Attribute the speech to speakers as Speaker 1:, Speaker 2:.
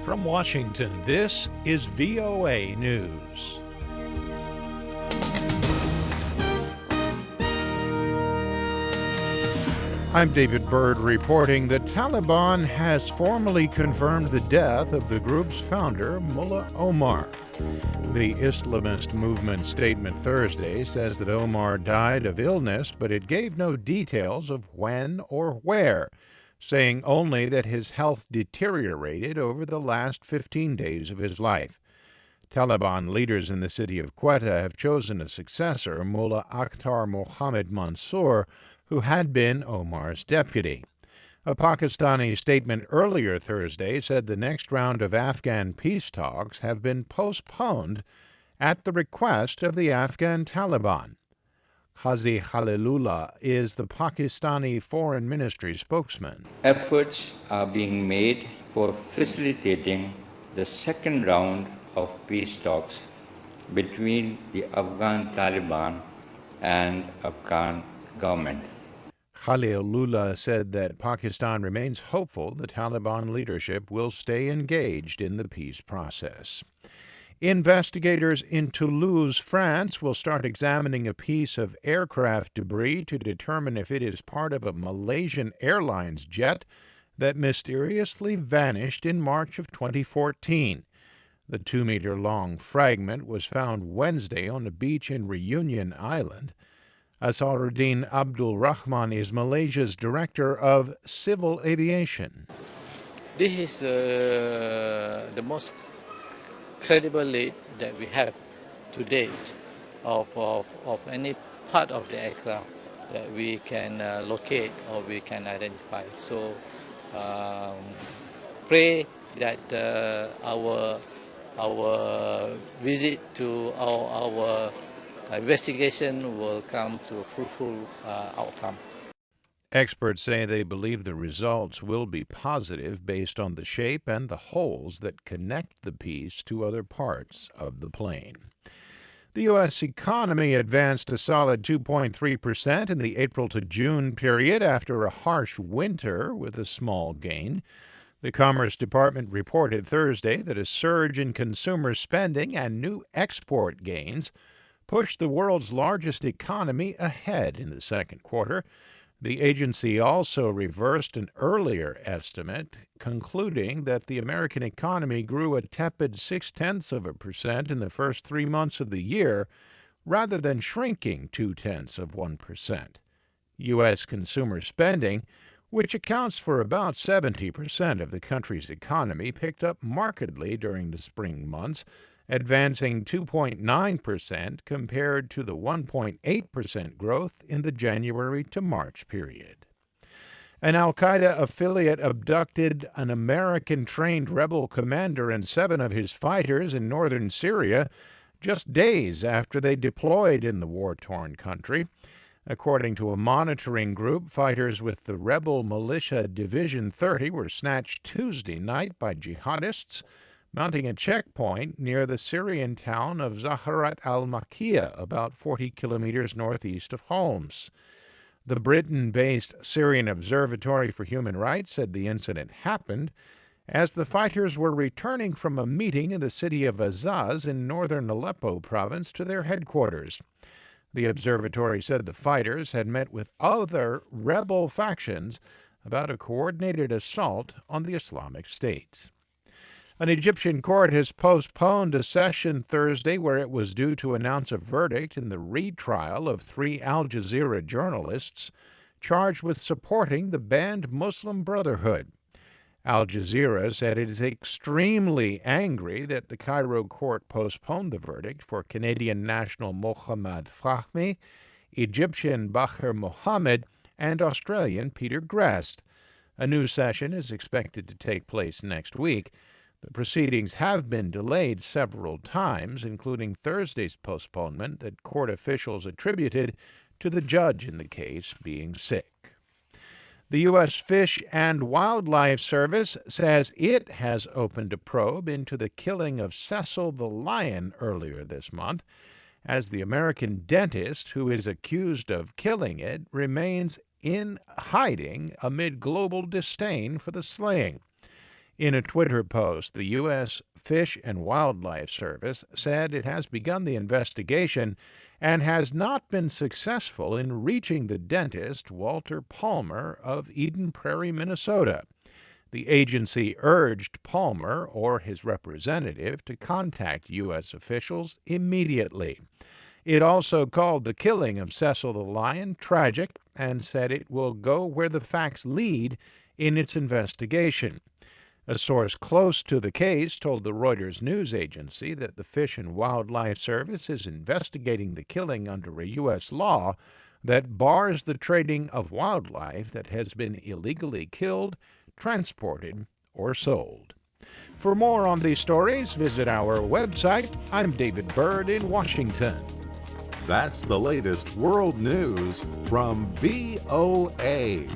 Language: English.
Speaker 1: From Washington, this is VOA News. I'm David Byrd reporting that Taliban has formally confirmed the death of the group's founder, Mullah Omar. The Islamist movement statement Thursday says that Omar died of illness, but it gave no details of when or where, saying only that his health deteriorated over the last 15 days of his life. Taliban leaders in the city of Quetta have chosen a successor, Mullah Akhtar Mansoor, who had been Omar's deputy. A Pakistani statement earlier Thursday said the next round of Afghan peace talks have been postponed at the request of the Afghan Taliban. Qazi Khalilullah is the Pakistani Foreign Ministry spokesman.
Speaker 2: Efforts are being made for facilitating the second round of peace talks between the Afghan Taliban and Afghan government.
Speaker 1: Khalilullah said that Pakistan remains hopeful the Taliban leadership will stay engaged in the peace process. Investigators in Toulouse, France, will start examining a piece of aircraft debris to determine if it is part of a Malaysian Airlines jet that mysteriously vanished in March of 2014. The 2-meter-long fragment was found Wednesday on a beach in Reunion Island. Assaruddin Abdul Rahman is Malaysia's Director of Civil Aviation.
Speaker 3: This is the most credible lead that we have to date of any part of the aircraft that we can locate or we can identify. So pray that our visit to our investigation will come to a fruitful outcome.
Speaker 1: Experts say they believe the results will be positive based on the shape and the holes that connect the piece to other parts of the plane. The U.S. economy advanced a solid 2.3% in the April to June period after a harsh winter with a small gain. The Commerce Department reported Thursday that a surge in consumer spending and new export gains pushed the world's largest economy ahead in the second quarter. The agency also reversed an earlier estimate, concluding that the American economy grew a tepid 0.6% in the first 3 months of the year, rather than shrinking 0.2%. U.S. consumer spending, which accounts for about 70% of the country's economy, picked up markedly during the spring months, advancing 2.9% compared to the 1.8% growth in the January to March period. An al-Qaeda affiliate abducted an American-trained rebel commander and 7 of his fighters in northern Syria just days after they deployed in the war-torn country. According to a monitoring group, fighters with the rebel militia Division 30 were snatched Tuesday night by jihadists mounting a checkpoint near the Syrian town of Zaharat al-Makiya, about 40 kilometers northeast of Homs. The Britain-based Syrian Observatory for Human Rights said the incident happened as the fighters were returning from a meeting in the city of Azaz in northern Aleppo province to their headquarters. The observatory said the fighters had met with other rebel factions about a coordinated assault on the Islamic State. An Egyptian court has postponed a session Thursday where it was due to announce a verdict in the retrial of 3 Al Jazeera journalists charged with supporting the banned Muslim Brotherhood. Al Jazeera said it is extremely angry that the Cairo court postponed the verdict for Canadian national Mohamed Fahmy, Egyptian Bahir Mohammed, and Australian Peter Grest. A new session is expected to take place next week. The proceedings have been delayed several times, including Thursday's postponement that court officials attributed to the judge in the case being sick. The U.S. Fish and Wildlife Service says it has opened a probe into the killing of Cecil the lion earlier this month, as the American dentist who is accused of killing it remains in hiding amid global disdain for the slaying. In a Twitter post, the U.S. Fish and Wildlife Service said it has begun the investigation and has not been successful in reaching the dentist Walter Palmer of Eden Prairie, Minnesota. The agency urged Palmer or his representative to contact U.S. officials immediately. It also called the killing of Cecil the lion tragic and said it will go where the facts lead in its investigation. A source close to the case told the Reuters news agency that the Fish and Wildlife Service is investigating the killing under a U.S. law that bars the trading of wildlife that has been illegally killed, transported, or sold. For more on these stories, visit our website. I'm David Byrd in Washington.
Speaker 4: That's the latest world news from VOA.